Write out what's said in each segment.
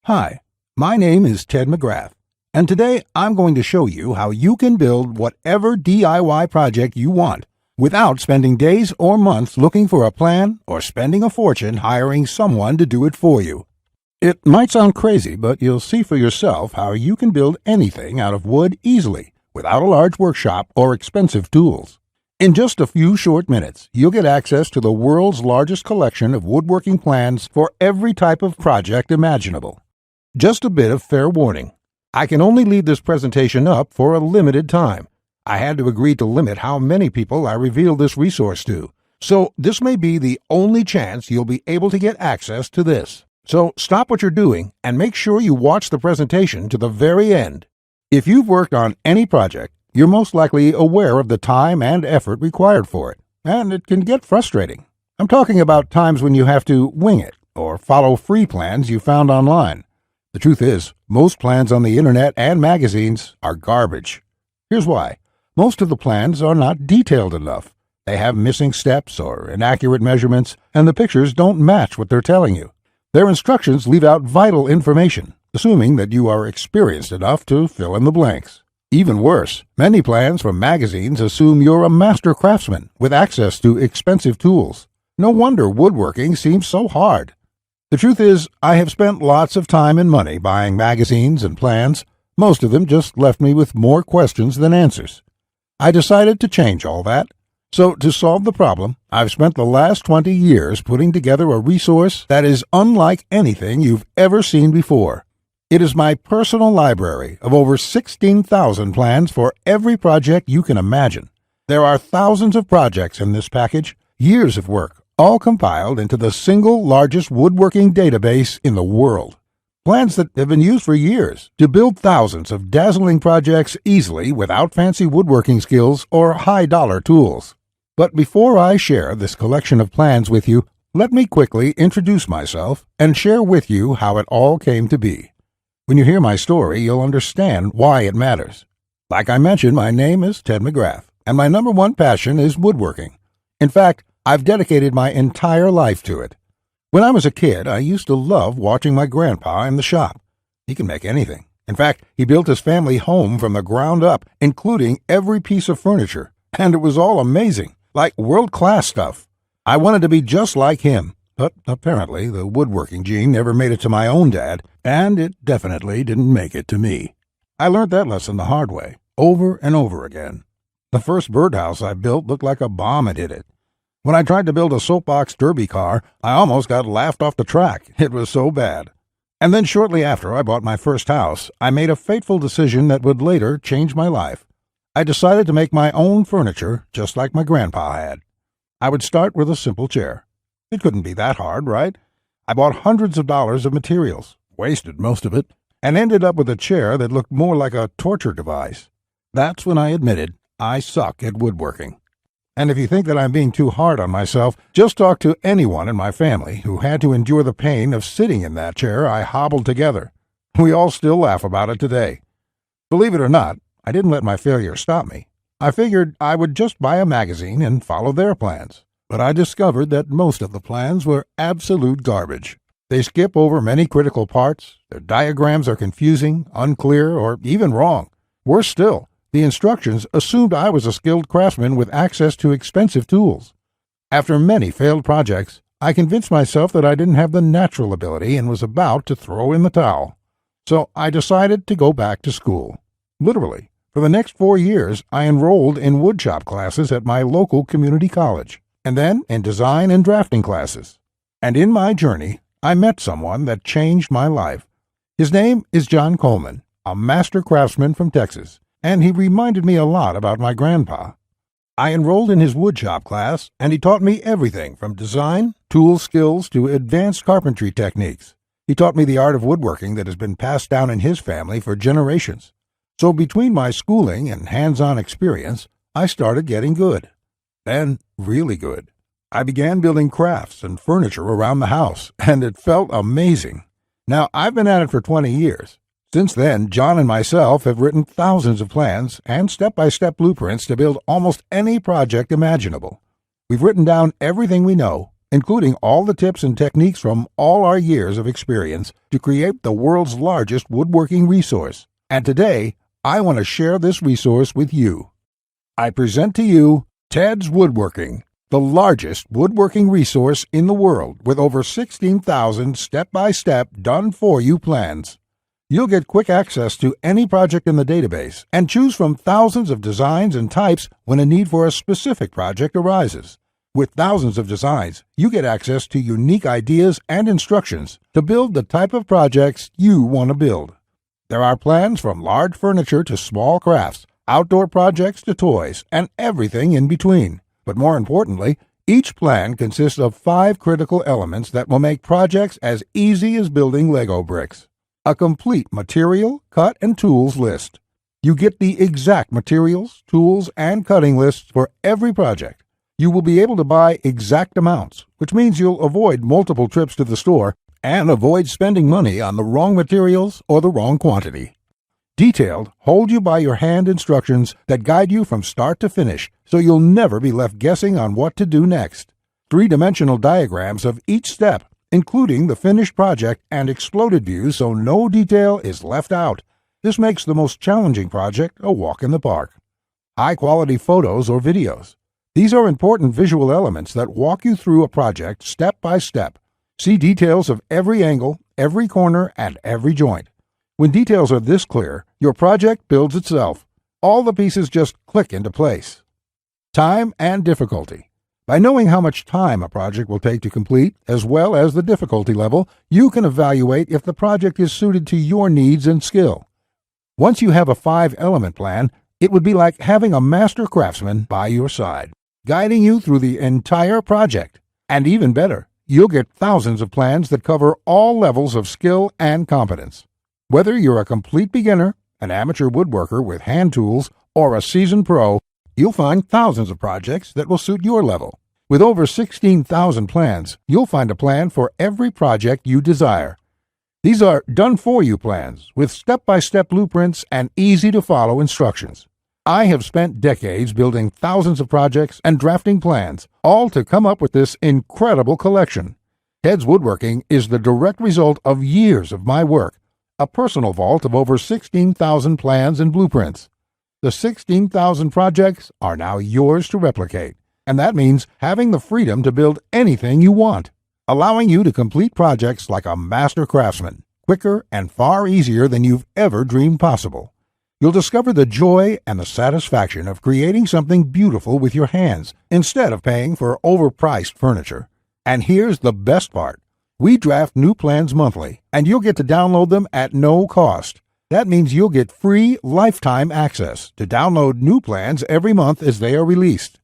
Hi, my name is Ted McGrath, and today I'm going to show you how you can build whatever DIY project you want without spending days or months looking for a plan or spending a fortune hiring someone to do it for you. It might sound crazy, but you'll see for yourself how you can build anything out of wood easily without a large workshop or expensive tools. In just a few short minutes, you'll get access to the world's largest collection of woodworking plans for every type of project imaginable. Just a bit of fair warning. I can only leave this presentation up for a limited time. I had to agree to limit how many people I reveal this resource to, so this may be the only chance you'll be able to get access to this. So stop what you're doing and make sure you watch the presentation to the very end. If you've worked on any project, you're most likely aware of the time and effort required for it, and it can get frustrating. I'm talking about times when you have to wing it or follow free plans you found online. The truth is, most plans on the internet and magazines are garbage. Here's why. Most of the plans are not detailed enough. They have missing steps or inaccurate measurements, and the pictures don't match what they're telling you. Their instructions leave out vital information, assuming that you are experienced enough to fill in the blanks. Even worse, many plans from magazines assume you're a master craftsman with access to expensive tools. No wonder woodworking seems so hard. The truth is, I have spent lots of time and money buying magazines and plans. Most of them just left me with more questions than answers. I decided to change all that. So to solve the problem, I've spent the last 20 years putting together a resource that is unlike anything you've ever seen before. It is my personal library of over 16,000 plans for every project you can imagine. There are thousands of projects in this package, years of work, all compiled into the single largest woodworking database in the world. Plans that have been used for years to build thousands of dazzling projects easily without fancy woodworking skills or high-dollar tools. But before I share this collection of plans with you, let me quickly introduce myself and share with you how it all came to be. When you hear my story, you'll understand why it matters. Like I mentioned, my name is Ted McGrath, and my number one passion is woodworking. In fact, I've dedicated my entire life to it. When I was a kid, I used to love watching my grandpa in the shop. He can make anything. In fact, he built his family home from the ground up, including every piece of furniture, and it was all amazing, like world-class stuff. I wanted to be just like him, but apparently the woodworking gene never made it to my own dad, and it definitely didn't make it to me. I learned that lesson the hard way, over and over again. The first birdhouse I built looked like a bomb had hit it. When I tried to build a soapbox derby car, I almost got laughed off the track. It was so bad. And then shortly after I bought my first house, I made a fateful decision that would later change my life. I decided to make my own furniture just like my grandpa had. I would start with a simple chair. It couldn't be that hard, right? I bought hundreds of dollars of materials, wasted most of it, and ended up with a chair that looked more like a torture device. That's when I admitted I suck at woodworking. And if you think that I'm being too hard on myself, just talk to anyone in my family who had to endure the pain of sitting in that chair I hobbled together. We all still laugh about it today. Believe it or not, I didn't let my failure stop me. I figured I would just buy a magazine and follow their plans. But I discovered that most of the plans were absolute garbage. They skip over many critical parts, their diagrams are confusing, unclear, or even wrong. Worse still, the instructions assumed I was a skilled craftsman with access to expensive tools. After many failed projects, I convinced myself that I didn't have the natural ability and was about to throw in the towel. So I decided to go back to school. Literally, for the next 4 years, I enrolled in woodshop classes at my local community college, and then in design and drafting classes. And in my journey, I met someone that changed my life. His name is John Coleman, a master craftsman from Texas, and he reminded me a lot about my grandpa. I enrolled in his woodshop class, and he taught me everything from design, tool skills, to advanced carpentry techniques. He taught me the art of woodworking that has been passed down in his family for generations. So between my schooling and hands-on experience, I started getting good. Then, really good. I began building crafts and furniture around the house, and it felt amazing. Now, I've been at it for 20 years. Since then, John and myself have written thousands of plans and step-by-step blueprints to build almost any project imaginable. We've written down everything we know, including all the tips and techniques from all our years of experience to create the world's largest woodworking resource. And today, I want to share this resource with you. I present to you TedsWoodworking, the largest woodworking resource in the world with over 16,000 step-by-step done-for-you plans. You'll get quick access to any project in the database and choose from thousands of designs and types when a need for a specific project arises. With thousands of designs, you get access to unique ideas and instructions to build the type of projects you want to build. There are plans from large furniture to small crafts, outdoor projects to toys, and everything in between. But more importantly, each plan consists of 5 critical elements that will make projects as easy as building Lego bricks. A complete material, cut, and tools list. You get the exact materials, tools, and cutting lists for every project. You will be able to buy exact amounts, which means you'll avoid multiple trips to the store and avoid spending money on the wrong materials or the wrong quantity. Detailed, hold-you-by-your-hand instructions that guide you from start to finish, so you'll never be left guessing on what to do next. 3-dimensional diagrams of each step, including the finished project and exploded views so no detail is left out. This makes the most challenging project a walk in the park. High-quality photos or videos. These are important visual elements that walk you through a project step by step. See details of every angle, every corner, and every joint. When details are this clear, your project builds itself. All the pieces just click into place. Time and difficulty. By knowing how much time a project will take to complete, as well as the difficulty level, you can evaluate if the project is suited to your needs and skill. Once you have a 5-element plan, it would be like having a master craftsman by your side, guiding you through the entire project. And even better, you'll get thousands of plans that cover all levels of skill and competence. Whether you're a complete beginner, an amateur woodworker with hand tools, or a seasoned pro, you'll find thousands of projects that will suit your level. With over 16,000 plans, you'll find a plan for every project you desire. These are done-for-you plans with step-by-step blueprints and easy-to-follow instructions. I have spent decades building thousands of projects and drafting plans, all to come up with this incredible collection. TedsWoodworking is the direct result of years of my work, a personal vault of over 16,000 plans and blueprints. The 16,000 projects are now yours to replicate, and that means having the freedom to build anything you want, allowing you to complete projects like a master craftsman, quicker and far easier than you've ever dreamed possible. You'll discover the joy and the satisfaction of creating something beautiful with your hands instead of paying for overpriced furniture. And here's the best part. We draft new plans monthly, and you'll get to download them at no cost. That means you'll get free lifetime access to download new plans every month as they are released.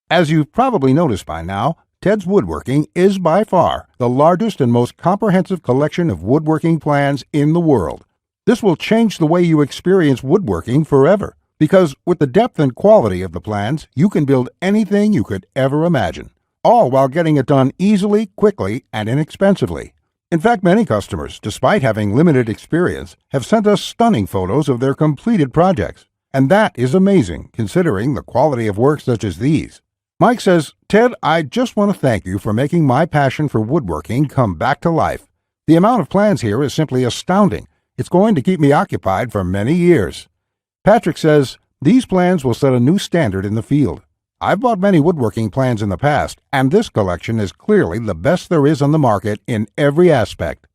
As you've probably noticed by now, TedsWoodworking is by far the largest and most comprehensive collection of woodworking plans in the world. This will change the way you experience woodworking forever, because with the depth and quality of the plans, you can build anything you could ever imagine, all while getting it done easily, quickly, and inexpensively. In fact, many customers, despite having limited experience, have sent us stunning photos of their completed projects, and that is amazing considering the quality of work such as these. Mike says, "Ted, I just want to thank you for making my passion for woodworking come back to life. The amount of plans here is simply astounding. It's going to keep me occupied for many years." Patrick says, "These plans will set a new standard in the field. I've bought many woodworking plans in the past, and this collection is clearly the best there is on the market in every aspect."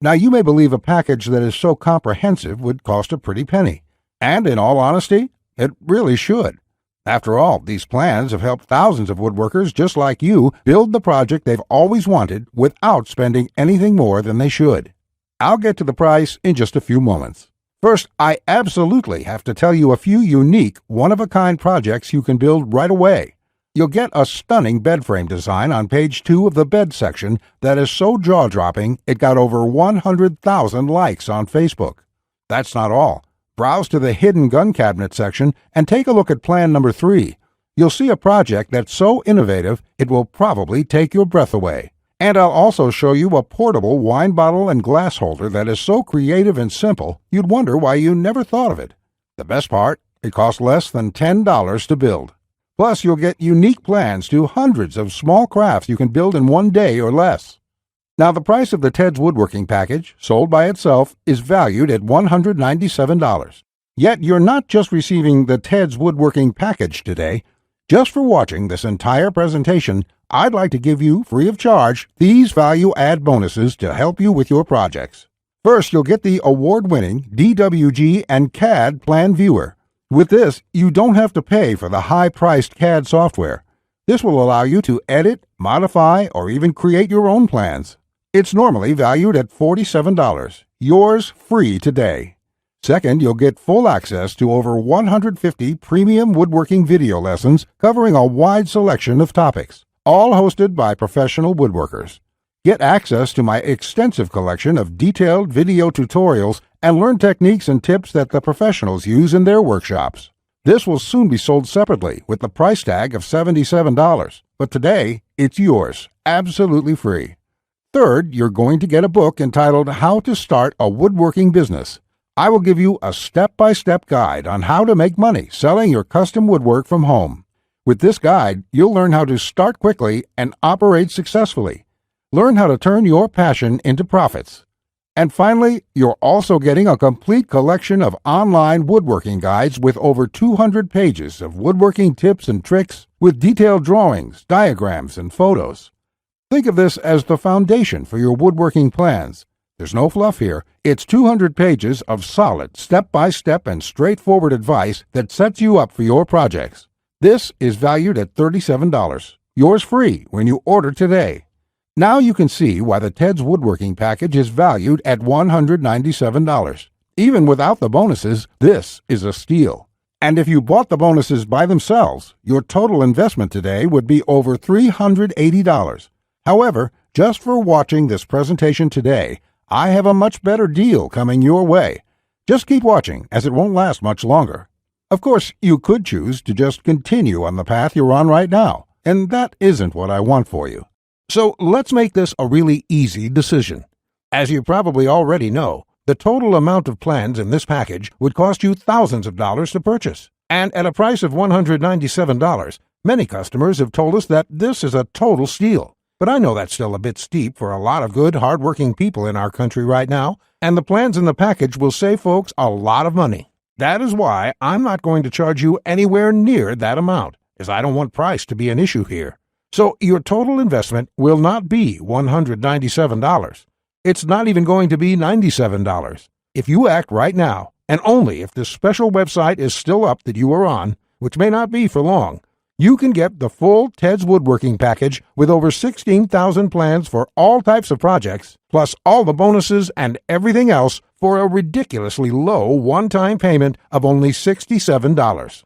Now, you may believe a package that is so comprehensive would cost a pretty penny. And in all honesty, it really should. After all, these plans have helped thousands of woodworkers just like you build the project they've always wanted without spending anything more than they should. I'll get to the price in just a few moments. First, I absolutely have to tell you a few unique, one-of-a-kind projects you can build right away. You'll get a stunning bed frame design on page 2 of the bed section that is so jaw-dropping it got over 100,000 likes on Facebook. That's not all. Browse to the hidden gun cabinet section and take a look at plan number 3. You'll see a project that's so innovative it will probably take your breath away. And I'll also show you a portable wine bottle and glass holder that is so creative and simple you'd wonder why you never thought of it. The best part, it costs less than $10 to build. Plus, you'll get unique plans to hundreds of small crafts you can build in one day or less. Now, the price of the Ted's Woodworking package, sold by itself, is valued at $197. Yet, you're not just receiving the Ted's Woodworking package today. Just for watching this entire presentation, I'd like to give you, free of charge, these value-add bonuses to help you with your projects. First, you'll get the award-winning DWG and CAD Plan Viewer. With this, you don't have to pay for the high-priced CAD software. This will allow you to edit, modify, or even create your own plans. It's normally valued at $47. Yours free today. Second, you'll get full access to over 150 premium woodworking video lessons covering a wide selection of topics, all hosted by professional woodworkers. Get access to my extensive collection of detailed video tutorials and learn techniques and tips that the professionals use in their workshops. This will soon be sold separately with the price tag of $77, but today it's yours, absolutely free. Third, you're going to get a book entitled How to Start a Woodworking Business. I will give you a step-by-step guide on how to make money selling your custom woodwork from home. With this guide, you'll learn how to start quickly and operate successfully. Learn how to turn your passion into profits. And finally, you're also getting a complete collection of online woodworking guides with over 200 pages of woodworking tips and tricks with detailed drawings, diagrams, and photos. Think of this as the foundation for your woodworking plans. There's no fluff here. It's 200 pages of solid, step-by-step and straightforward advice that sets you up for your projects. This is valued at $37. Yours free when you order today. Now you can see why the Ted's Woodworking package is valued at $197. Even without the bonuses, this is a steal. And if you bought the bonuses by themselves, your total investment today would be over $380. However, just for watching this presentation today, I have a much better deal coming your way. Just keep watching, as it won't last much longer. Of course, you could choose to just continue on the path you're on right now, and that isn't what I want for you. So let's make this a really easy decision. As you probably already know, the total amount of plans in this package would cost you thousands of dollars to purchase. And at a price of $197, many customers have told us that this is a total steal. But I know that's still a bit steep for a lot of good, hard-working people in our country right now, and the plans in the package will save folks a lot of money. That is why I'm not going to charge you anywhere near that amount, as I don't want price to be an issue here. So your total investment will not be $197. It's not even going to be $97. If you act right now, and only if this special website is still up that you are on, which may not be for long, you can get the full Ted's Woodworking package with over 16,000 plans for all types of projects, plus all the bonuses and everything else for a ridiculously low one-time payment of only $67.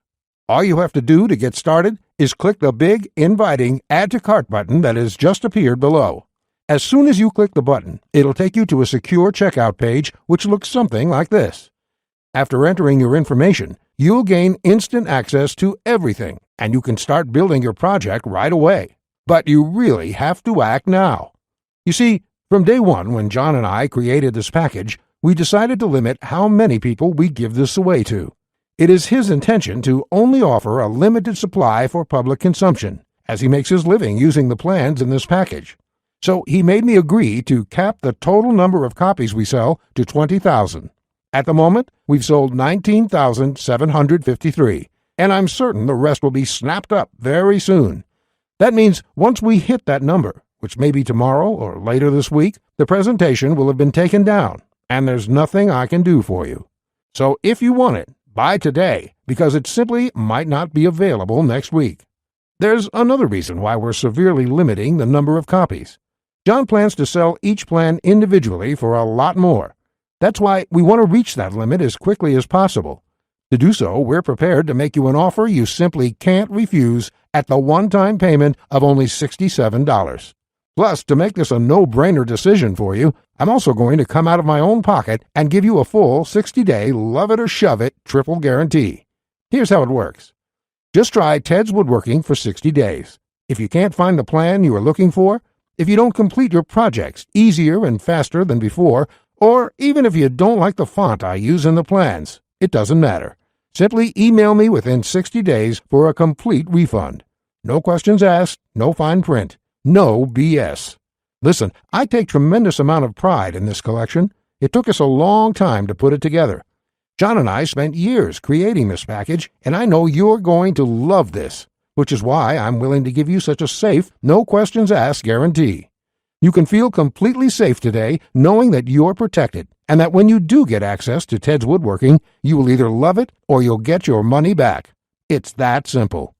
All you have to do to get started is click the big, inviting Add to Cart button that has just appeared below. As soon as you click the button, it'll take you to a secure checkout page which looks something like this. After entering your information, you'll gain instant access to everything, and you can start building your project right away. But you really have to act now. You see, from day one when John and I created this package, we decided to limit how many people we give this away to. It is his intention to only offer a limited supply for public consumption, as he makes his living using the plans in this package. So he made me agree to cap the total number of copies we sell to 20,000. At the moment, we've sold 19,753, and I'm certain the rest will be snapped up very soon. That means once we hit that number, which may be tomorrow or later this week, the presentation will have been taken down, and there's nothing I can do for you. So if you want it, buy today, because it simply might not be available next week. There's another reason why we're severely limiting the number of copies. John plans to sell each plan individually for a lot more. That's why we want to reach that limit as quickly as possible. To do so, we're prepared to make you an offer you simply can't refuse at the one-time payment of only $67. Plus, to make this a no-brainer decision for you, I'm also going to come out of my own pocket and give you a full 60-day love-it-or-shove-it triple guarantee. Here's how it works. Just try Ted's Woodworking for 60 days. If you can't find the plan you are looking for, if you don't complete your projects easier and faster than before, or even if you don't like the font I use in the plans, it doesn't matter. Simply email me within 60 days for a complete refund. No questions asked, no fine print, no BS. Listen, I take tremendous amount of pride in this collection. It took us a long time to put it together. John and I spent years creating this package, and I know you're going to love this, which is why I'm willing to give you such a safe, no questions asked guarantee. You can feel completely safe today knowing that you're protected, and that when you do get access to Ted's Woodworking, you will either love it or you'll get your money back. It's that simple.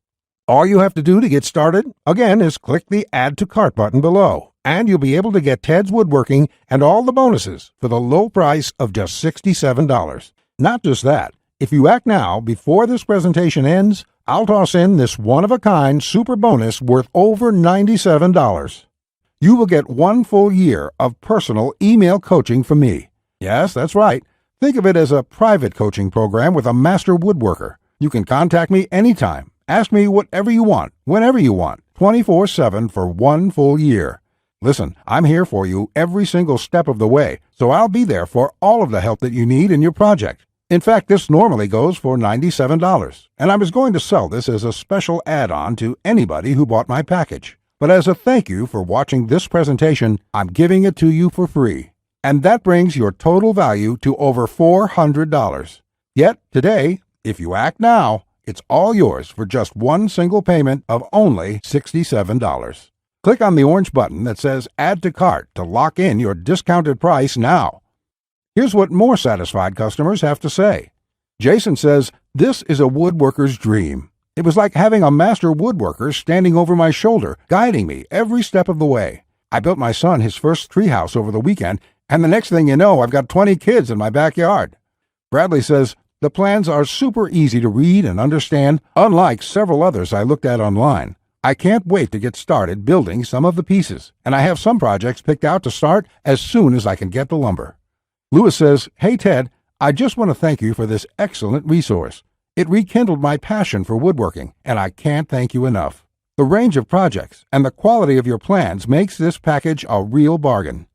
All you have to do to get started, again, is click the Add to Cart button below, and you'll be able to get Ted's Woodworking and all the bonuses for the low price of just $67. Not just that, if you act now before this presentation ends, I'll toss in this one-of-a-kind super bonus worth over $97. You will get 1 full year of personal email coaching from me. Yes, that's right. Think of it as a private coaching program with a master woodworker. You can contact me anytime. Ask me whatever you want, whenever you want, 24/7 for 1 full year. Listen, I'm here for you every single step of the way, so I'll be there for all of the help that you need in your project. In fact, this normally goes for $97, and I was going to sell this as a special add-on to anybody who bought my package. But as a thank you for watching this presentation, I'm giving it to you for free. And that brings your total value to over $400. Yet, today, if you act now, it's all yours for just 1 single payment of only $67. Click on the orange button that says Add to Cart to lock in your discounted price now. Here's what more satisfied customers have to say. Jason says, "This is a woodworker's dream. It was like having a master woodworker standing over my shoulder, guiding me every step of the way. I built my son his first treehouse over the weekend, and the next thing you know, I've got 20 kids in my backyard." Bradley says, "The plans are super easy to read and understand, unlike several others I looked at online. I can't wait to get started building some of the pieces, and I have some projects picked out to start as soon as I can get the lumber." Lewis says, "Hey Ted, I just want to thank you for this excellent resource. It rekindled my passion for woodworking, and I can't thank you enough. The range of projects and the quality of your plans makes this package a real bargain.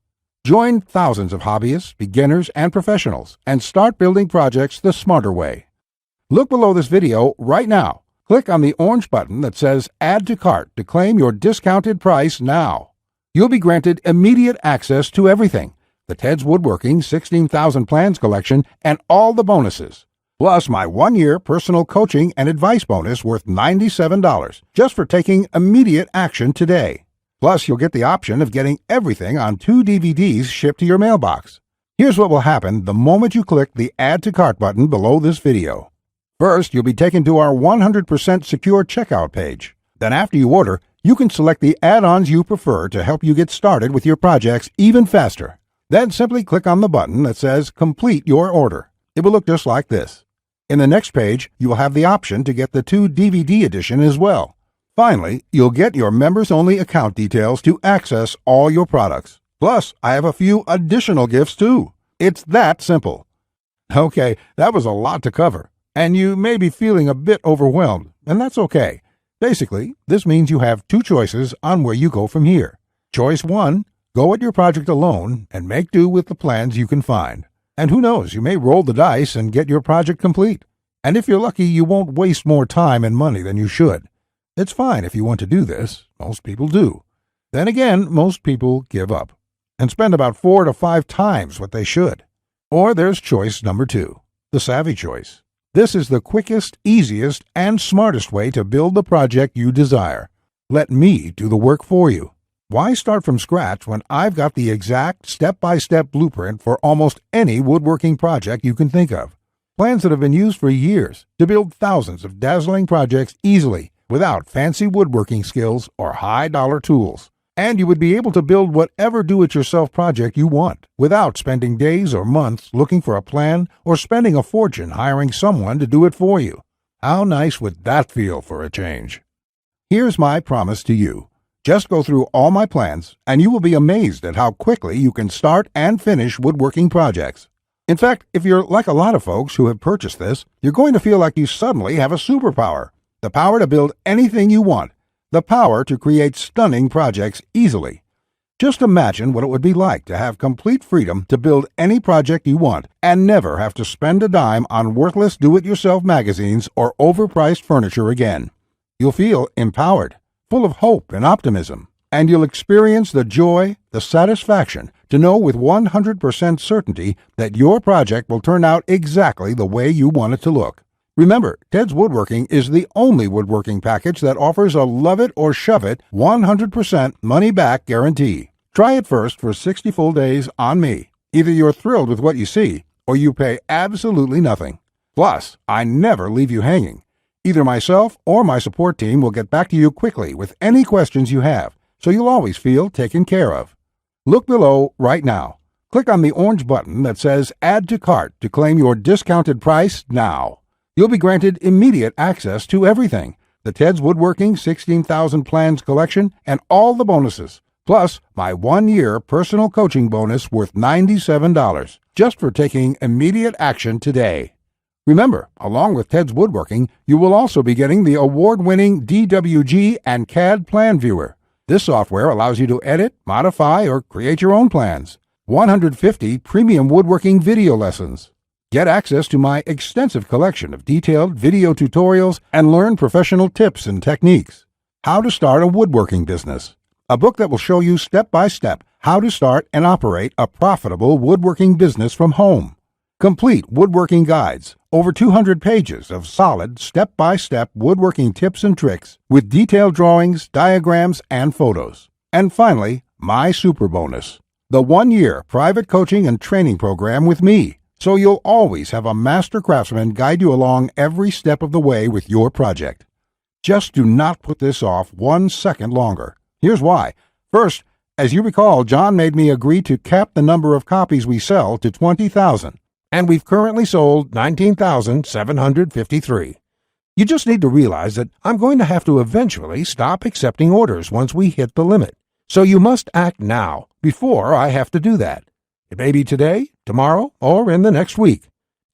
Join thousands of hobbyists, beginners, and professionals, and start building projects the smarter way." Look below this video right now. Click on the orange button that says Add to Cart to claim your discounted price now. You'll be granted immediate access to everything: the Ted's Woodworking 16,000 Plans collection and all the bonuses, plus my 1-year personal coaching and advice bonus worth $97 just for taking immediate action today. Plus, you'll get the option of getting everything on 2 DVDs shipped to your mailbox. Here's what will happen the moment you click the Add to Cart button below this video. First, you'll be taken to our 100% secure checkout page. Then after you order, you can select the add-ons you prefer to help you get started with your projects even faster. Then simply click on the button that says Complete Your Order. It will look just like this. In the next page, you will have the option to get the 2 DVD edition as well. Finally, you'll get your members-only account details to access all your products. Plus, I have a few additional gifts too. It's that simple. Okay, that was a lot to cover, and you may be feeling a bit overwhelmed, and that's okay. Basically, this means you have 2 choices on where you go from here. Choice 1, go at your project alone and make do with the plans you can find. And who knows, you may roll the dice and get your project complete. And if you're lucky, you won't waste more time and money than you should. It's fine if you want to do this. Most people do. Then again, most people give up and spend about 4 to 5 times what they should. Or there's choice number 2, the savvy choice. This is the quickest, easiest, and smartest way to build the project you desire. Let me do the work for you. Why start from scratch when I've got the exact step-by-step blueprint for almost any woodworking project you can think of? Plans that have been used for years to build thousands of dazzling projects easily without fancy woodworking skills or high-dollar tools. And you would be able to build whatever do-it-yourself project you want without spending days or months looking for a plan or spending a fortune hiring someone to do it for you. How nice would that feel for a change? Here's my promise to you. Just go through all my plans, and you will be amazed at how quickly you can start and finish woodworking projects. In fact, if you're like a lot of folks who have purchased this, you're going to feel like you suddenly have a superpower. The power to build anything you want. The power to create stunning projects easily. Just imagine what it would be like to have complete freedom to build any project you want and never have to spend a dime on worthless do-it-yourself magazines or overpriced furniture again. You'll feel empowered, full of hope and optimism, and you'll experience the joy, the satisfaction to know with 100% certainty that your project will turn out exactly the way you want it to look. Remember, Ted's Woodworking is the only woodworking package that offers a love it or shove it 100% money-back guarantee. Try it first for 60 full days on me. Either you're thrilled with what you see, or you pay absolutely nothing. Plus, I never leave you hanging. Either myself or my support team will get back to you quickly with any questions you have, so you'll always feel taken care of. Look below right now. Click on the orange button that says Add to Cart to claim your discounted price now. You'll be granted immediate access to everything, the Ted's Woodworking 16,000 Plans collection and all the bonuses, plus my 1-year personal coaching bonus worth $97, just for taking immediate action today. Remember, along with Ted's Woodworking, you will also be getting the award-winning DWG and CAD Plan Viewer. This software allows you to edit, modify, or create your own plans. 150 premium woodworking video lessons. Get access to my extensive collection of detailed video tutorials and learn professional tips and techniques. How to Start a Woodworking Business. A book that will show you step-by-step how to start and operate a profitable woodworking business from home. Complete woodworking guides, over 200 pages of solid step-by-step woodworking tips and tricks with detailed drawings, diagrams, and photos. And finally, my super bonus, the 1-year private coaching and training program with me, so you'll always have a master craftsman guide you along every step of the way with your project. Just do not put this off 1 second longer. Here's why. First, as you recall, John made me agree to cap the number of copies we sell to 20,000. And we've currently sold 19,753. You just need to realize that I'm going to have to eventually stop accepting orders once we hit the limit. So you must act now, before I have to do that. It may be today, tomorrow, or in the next week.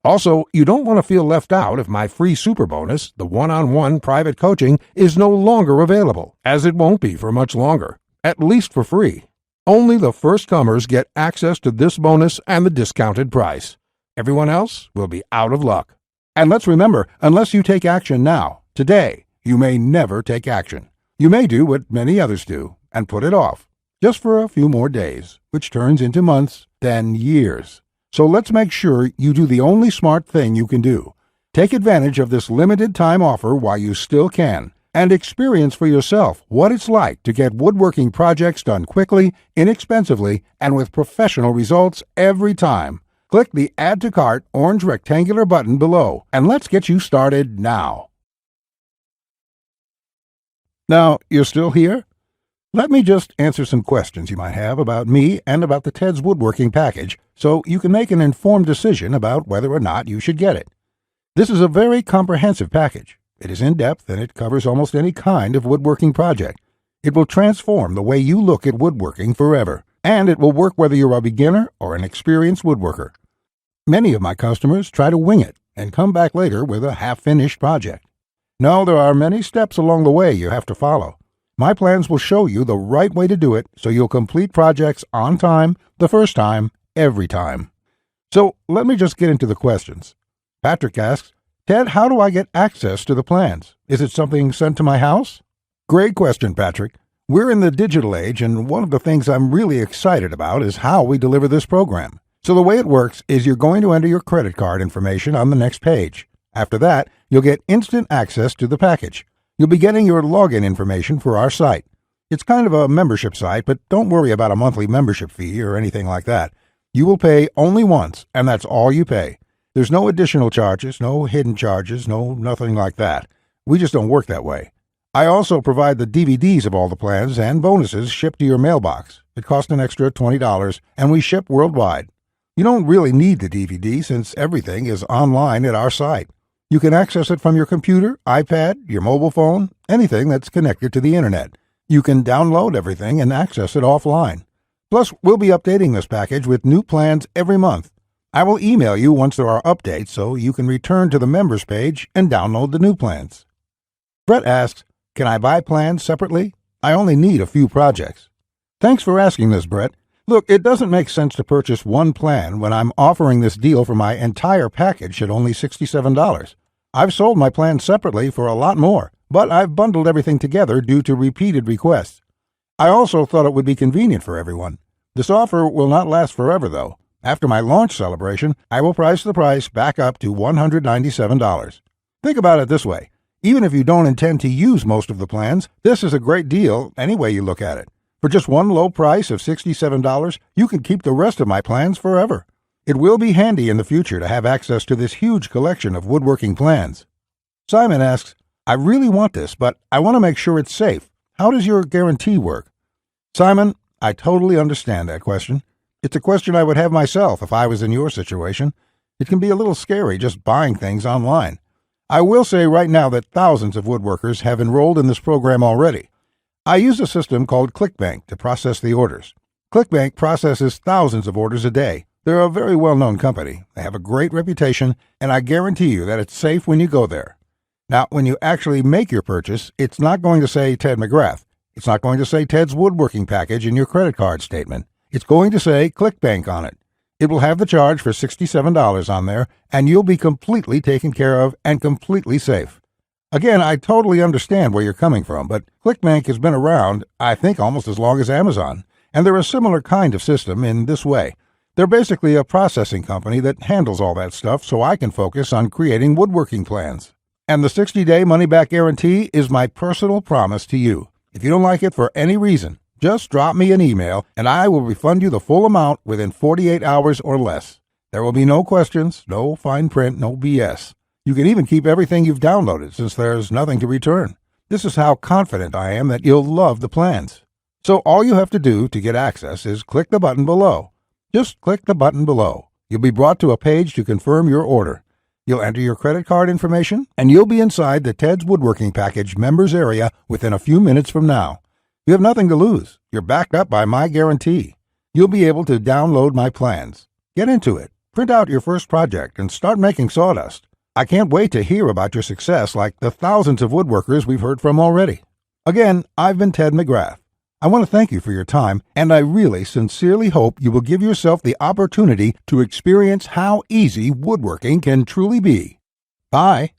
Also, you don't want to feel left out if my free super bonus, the one-on-one private coaching, is no longer available, as it won't be for much longer, at least for free. Only the first comers get access to this bonus and the discounted price. Everyone else will be out of luck. And let's remember, unless you take action now, today, you may never take action. You may do what many others do and put it off, just for a few more days, which turns into months, then years. So let's make sure you do the only smart thing you can do. Take advantage of this limited time offer while you still can, and experience for yourself what it's like to get woodworking projects done quickly, inexpensively, and with professional results every time. Click the Add to Cart orange rectangular button below, and let's get you started now. Now, you're still here? Let me just answer some questions you might have about me and about the Ted's Woodworking package, so you can make an informed decision about whether or not you should get it. This is a very comprehensive package. It is in-depth and it covers almost any kind of woodworking project. It will transform the way you look at woodworking forever, and it will work whether you're a beginner or an experienced woodworker. Many of my customers try to wing it and come back later with a half-finished project. No, there are many steps along the way you have to follow. My plans will show you the right way to do it so you'll complete projects on time, the first time, every time. So let me just get into the questions. Patrick asks, Ted, how do I get access to the plans? Is it something sent to my house? Great question, Patrick. We're in the digital age, and one of the things I'm really excited about is how we deliver this program. So the way it works is you're going to enter your credit card information on the next page. After that, you'll get instant access to the package. You'll be getting your login information for our site. It's kind of a membership site, but don't worry about a monthly membership fee or anything like that. You will pay only once, and that's all you pay. There's no additional charges, no hidden charges, nothing like that. We just don't work that way. I also provide the DVDs of all the plans and bonuses shipped to your mailbox. It costs an extra $20, and we ship worldwide. You don't really need the DVD since everything is online at our site. You can access it from your computer, iPad, your mobile phone, anything that's connected to the internet. You can download everything and access it offline. Plus, we'll be updating this package with new plans every month. I will email you once there are updates so you can return to the members page and download the new plans. Brett asks, can I buy plans separately? I only need a few projects. Thanks for asking this, Brett. Look, it doesn't make sense to purchase one plan when I'm offering this deal for my entire package at only $67. I've sold my plans separately for a lot more, but I've bundled everything together due to repeated requests. I also thought it would be convenient for everyone. This offer will not last forever, though. After my launch celebration, I will price the price back up to $197. Think about it this way. Even if you don't intend to use most of the plans, this is a great deal any way you look at it. For just one low price of $67, you can keep the rest of my plans forever. It will be handy in the future to have access to this huge collection of woodworking plans. Simon asks, I really want this, but I want to make sure it's safe. How does your guarantee work? Simon, I totally understand that question. It's a question I would have myself if I was in your situation. It can be a little scary just buying things online. I will say right now that thousands of woodworkers have enrolled in this program already. I use a system called ClickBank to process the orders. ClickBank processes thousands of orders a day. They're a very well-known company. They have a great reputation, and I guarantee you that it's safe when you go there. Now, when you actually make your purchase, it's not going to say Ted McGrath. It's not going to say Ted's Woodworking package in your credit card statement. It's going to say ClickBank on it. It will have the charge for $67 on there, and you'll be completely taken care of and completely safe. Again, I totally understand where you're coming from, but ClickBank has been around, I think, almost as long as Amazon, and they're a similar kind of system in this way. They're basically a processing company that handles all that stuff so I can focus on creating woodworking plans. And the 60-day money-back guarantee is my personal promise to you. If you don't like it for any reason, just drop me an email and I will refund you the full amount within 48 hours or less. There will be no questions, no fine print, no BS. You can even keep everything you've downloaded since there's nothing to return. This is how confident I am that you'll love the plans. So all you have to do to get access is click the button below. Just click the button below. You'll be brought to a page to confirm your order. You'll enter your credit card information, and you'll be inside the Ted's Woodworking Package members area within a few minutes from now. You have nothing to lose. You're backed up by my guarantee. You'll be able to download my plans. Get into it. Print out your first project and start making sawdust. I can't wait to hear about your success like the thousands of woodworkers we've heard from already. Again, I've been Ted McGrath. I want to thank you for your time, and I really sincerely hope you will give yourself the opportunity to experience how easy woodworking can truly be. Bye.